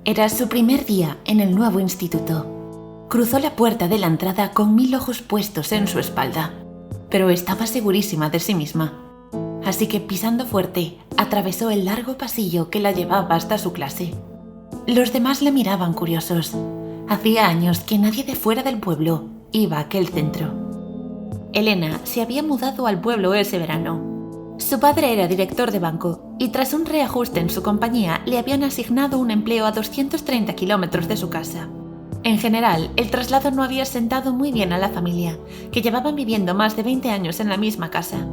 Era su primer día en el nuevo instituto. Cruzó la puerta de la entrada con 1000 ojos puestos en su espalda, pero estaba segurísima de sí misma. Así que pisando fuerte, atravesó el largo pasillo que la llevaba hasta su clase. Los demás la miraban curiosos. Hacía años que nadie de fuera del pueblo iba a aquel centro. Elena se había mudado al pueblo ese verano. Su padre era director de banco y tras un reajuste en su compañía le habían asignado un empleo a 230 kilómetros de su casa. En general, el traslado no había sentado muy bien a la familia, que llevaban viviendo más de 20 años en la misma casa.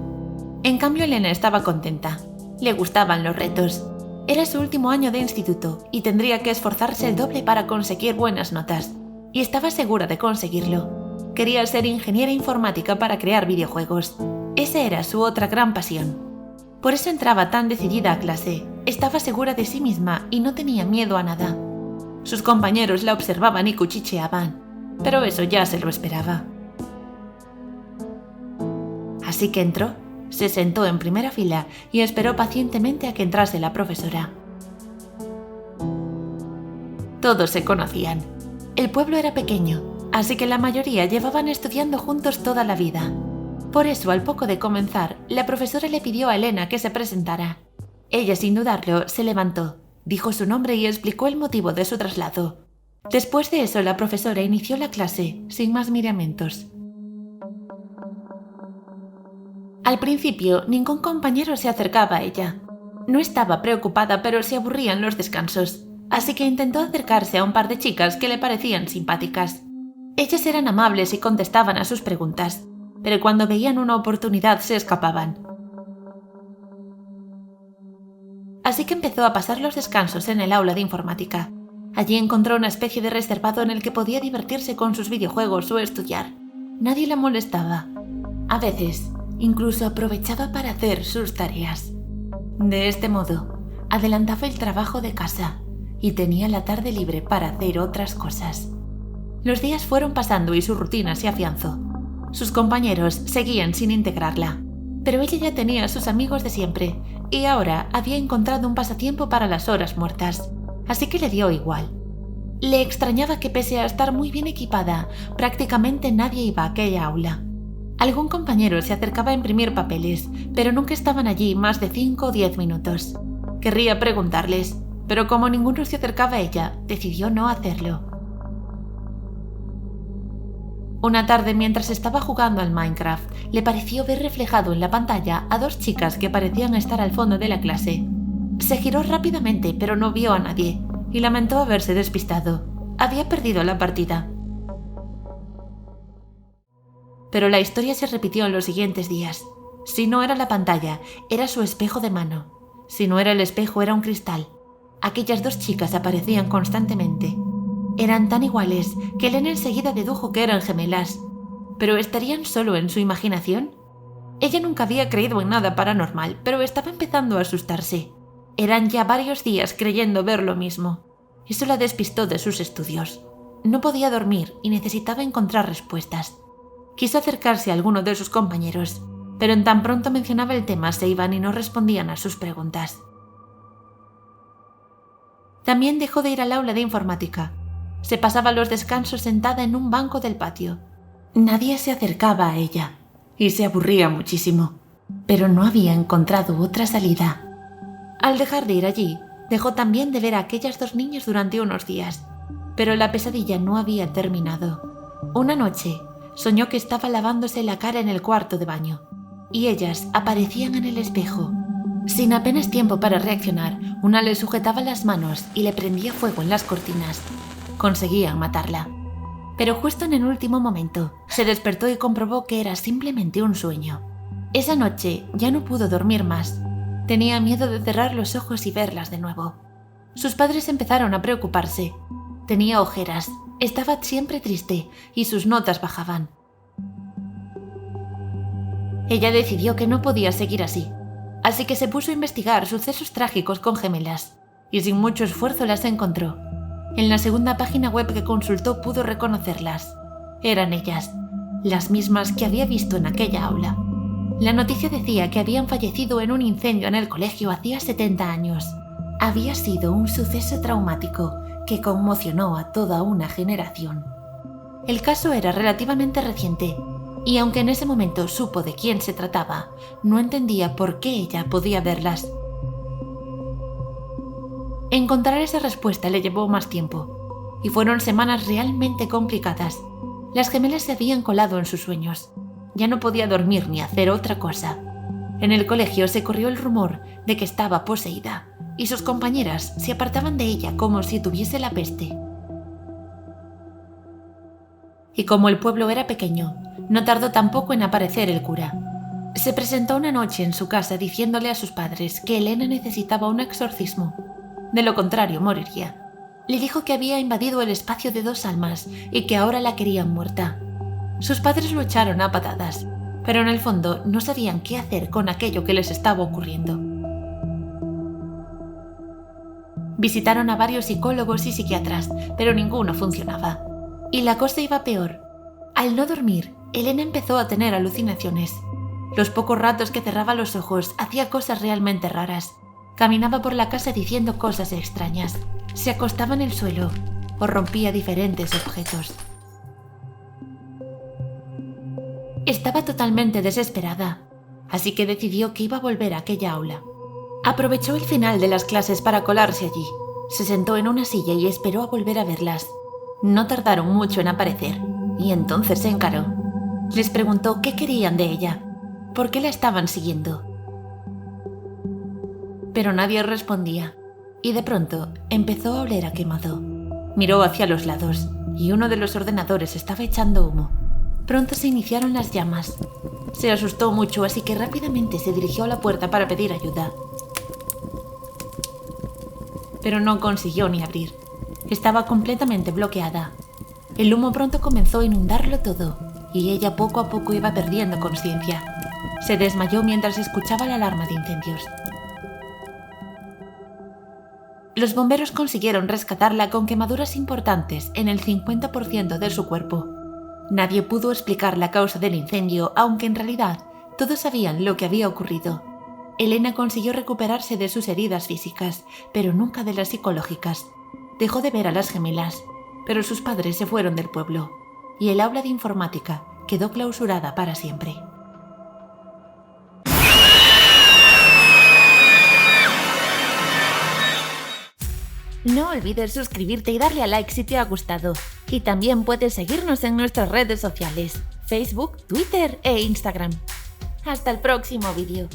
En cambio, Elena estaba contenta. Le gustaban los retos. Era su último año de instituto y tendría que esforzarse el doble para conseguir buenas notas. Y estaba segura de conseguirlo. Quería ser ingeniera informática para crear videojuegos. Esa era su otra gran pasión. Por eso entraba tan decidida a clase. Estaba segura de sí misma y no tenía miedo a nada. Sus compañeros la observaban y cuchicheaban, pero eso ya se lo esperaba. Así que entró, se sentó en primera fila y esperó pacientemente a que entrase la profesora. Todos se conocían. El pueblo era pequeño, así que la mayoría llevaban estudiando juntos toda la vida. Por eso, al poco de comenzar, la profesora le pidió a Elena que se presentara. Ella, sin dudarlo, se levantó, dijo su nombre y explicó el motivo de su traslado. Después de eso, la profesora inició la clase, sin más miramientos. Al principio, ningún compañero se acercaba a ella. No estaba preocupada, pero se aburría en los descansos, así que intentó acercarse a un par de chicas que le parecían simpáticas. Ellas eran amables y contestaban a sus preguntas, pero cuando veían una oportunidad se escapaban. Así que empezó a pasar los descansos en el aula de informática. Allí encontró una especie de reservado en el que podía divertirse con sus videojuegos o estudiar. Nadie la molestaba. A veces, incluso aprovechaba para hacer sus tareas. De este modo, adelantaba el trabajo de casa y tenía la tarde libre para hacer otras cosas. Los días fueron pasando y su rutina se afianzó. Sus compañeros seguían sin integrarla, pero ella ya tenía a sus amigos de siempre y ahora había encontrado un pasatiempo para las horas muertas, así que le dio igual. Le extrañaba que pese a estar muy bien equipada, prácticamente nadie iba a aquella aula. Algún compañero se acercaba a imprimir papeles, pero nunca estaban allí más de 5 o 10 minutos. Querría preguntarles, pero como ninguno se acercaba a ella, decidió no hacerlo. Una tarde, mientras estaba jugando al Minecraft, le pareció ver reflejado en la pantalla a 2 chicas que parecían estar al fondo de la clase. Se giró rápidamente, pero no vio a nadie, y lamentó haberse despistado. Había perdido la partida. Pero la historia se repitió en los siguientes días. Si no era la pantalla, era su espejo de mano. Si no era el espejo, era un cristal. Aquellas 2 chicas aparecían constantemente. Eran tan iguales que Elena enseguida dedujo que eran gemelas. ¿Pero estarían solo en su imaginación? Ella nunca había creído en nada paranormal, pero estaba empezando a asustarse. Eran ya varios días creyendo ver lo mismo. Eso la despistó de sus estudios. No podía dormir y necesitaba encontrar respuestas. Quiso acercarse a alguno de sus compañeros, pero en tan pronto mencionaba el tema se iban y no respondían a sus preguntas. También dejó de ir al aula de informática. Se pasaba los descansos sentada en un banco del patio. Nadie se acercaba a ella y se aburría muchísimo, pero no había encontrado otra salida. Al dejar de ir allí, dejó también de ver a aquellas 2 niñas durante unos días, pero la pesadilla no había terminado. Una noche, soñó que estaba lavándose la cara en el cuarto de baño, y ellas aparecían en el espejo. Sin apenas tiempo para reaccionar, una le sujetaba las manos y le prendía fuego en las cortinas. Conseguían matarla. Pero justo en el último momento, se despertó y comprobó que era simplemente un sueño. Esa noche ya no pudo dormir más. Tenía miedo de cerrar los ojos y verlas de nuevo. Sus padres empezaron a preocuparse. Tenía ojeras, estaba siempre triste y sus notas bajaban. Ella decidió que no podía seguir así que se puso a investigar sucesos trágicos con gemelas, y sin mucho esfuerzo las encontró. En la segunda página web que consultó pudo reconocerlas. Eran ellas, las mismas que había visto en aquella aula. La noticia decía que habían fallecido en un incendio en el colegio hacía 70 años. Había sido un suceso traumático que conmocionó a toda una generación. El caso era relativamente reciente, y aunque en ese momento supo de quién se trataba, no entendía por qué ella podía verlas. Encontrar esa respuesta le llevó más tiempo, y fueron semanas realmente complicadas. Las gemelas se habían colado en sus sueños. Ya no podía dormir ni hacer otra cosa. En el colegio se corrió el rumor de que estaba poseída, y sus compañeras se apartaban de ella como si tuviese la peste. Y como el pueblo era pequeño, no tardó tampoco en aparecer el cura. Se presentó una noche en su casa diciéndole a sus padres que Elena necesitaba un exorcismo. De lo contrario, moriría. Le dijo que había invadido el espacio de 2 almas y que ahora la querían muerta. Sus padres lo echaron a patadas, pero en el fondo no sabían qué hacer con aquello que les estaba ocurriendo. Visitaron a varios psicólogos y psiquiatras, pero ninguno funcionaba. Y la cosa iba peor. Al no dormir, Elena empezó a tener alucinaciones. Los pocos ratos que cerraba los ojos hacía cosas realmente raras. Caminaba por la casa diciendo cosas extrañas. Se acostaba en el suelo o rompía diferentes objetos. Estaba totalmente desesperada, así que decidió que iba a volver a aquella aula. Aprovechó el final de las clases para colarse allí. Se sentó en una silla y esperó a volver a verlas. No tardaron mucho en aparecer, y entonces se encaró. Les preguntó qué querían de ella, por qué la estaban siguiendo. Pero nadie respondía, y de pronto empezó a oler a quemado. Miró hacia los lados, y uno de los ordenadores estaba echando humo. Pronto se iniciaron las llamas. Se asustó mucho, así que rápidamente se dirigió a la puerta para pedir ayuda. Pero no consiguió ni abrir. Estaba completamente bloqueada. El humo pronto comenzó a inundarlo todo, y ella poco a poco iba perdiendo conciencia. Se desmayó mientras escuchaba la alarma de incendios. Los bomberos consiguieron rescatarla con quemaduras importantes en el 50% de su cuerpo. Nadie pudo explicar la causa del incendio, aunque en realidad todos sabían lo que había ocurrido. Elena consiguió recuperarse de sus heridas físicas, pero nunca de las psicológicas. Dejó de ver a las gemelas, pero sus padres se fueron del pueblo, y el aula de informática quedó clausurada para siempre. No olvides suscribirte y darle a like si te ha gustado. Y también puedes seguirnos en nuestras redes sociales, Facebook, Twitter e Instagram. Hasta el próximo vídeo.